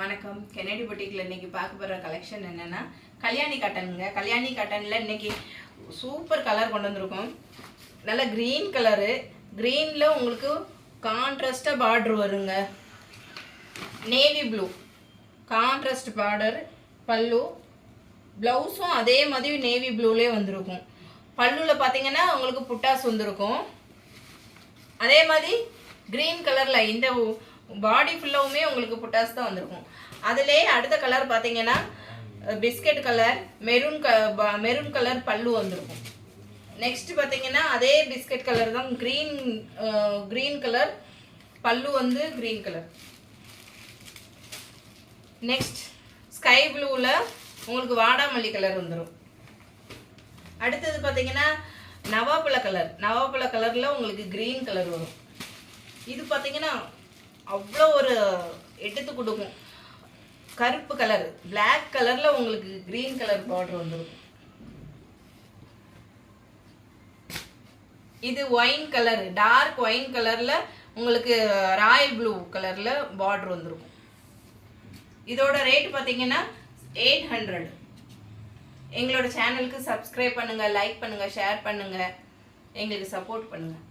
வணக்கம். கெனடி பொட்டிக்கில் இன்றைக்கி பார்க்க போகிற கலெக்ஷன் என்னென்னா கல்யாணி காட்டனுங்க. கல்யாணி காட்டனில் இன்றைக்கி சூப்பர் கலர் கொண்டு வந்திருக்கோம். நல்ல க்ரீன் கலரு. க்ரீனில் உங்களுக்கு கான்ட்ராஸ்டாக பார்ட்ரு வருங்க. Navy blue contrast border. பல்லு ப்ளவுஸும் அதே மாதிரி நேவி ப்ளூலே வந்திருக்கும். பல்லுவில் பார்த்தீங்கன்னா உங்களுக்கு புட்டாஸ் வந்திருக்கும். அதே மாதிரி க்ரீன் கலரில் இந்த பாடி ஃபுல்லாவுமே உங்களுக்கு புட்டாஸ் தான் வந்திருக்கும். அதிலே அடுத்த கலர் பார்த்தீங்கன்னா பிஸ்கட் கலர், மெரூன் கலர் பல்லு வந்திருக்கும். நெக்ஸ்ட் பார்த்தீங்கன்னா அதே பிஸ்கட் கலர் தான், க்ரீன் கலர் பல்லு வந்து க்ரீன் கலர். நெக்ஸ்ட் ஸ்கை ப்ளூவில் உங்களுக்கு வாடாமல்லி கலர் வந்துடும். அடுத்தது பார்த்தீங்கன்னா நவாப்பழ கலரில் உங்களுக்கு க்ரீன் கலர் வரும். இது பார்த்தீங்கன்னா அவ்வளோ ஒரு எடுத்து கொடுக்கும். கருப்பு கலர், பிளாக் கலரில் உங்களுக்கு க்ரீன் கலர் பார்டர் வந்துடும். இது ஒயின் கலர், டார்க் ஒயின் கலரில் உங்களுக்கு ராயல் ப்ளூ கலரில் பார்டர் வந்துருக்கும். இதோட ரேட் பார்த்தீங்கன்னா 800. எங்களோட சேனலுக்கு சப்ஸ்கிரைப் பண்ணுங்கள், லைக் பண்ணுங்கள், ஷேர் பண்ணுங்கள், எங்களுக்கு சப்போர்ட் பண்ணுங்கள்.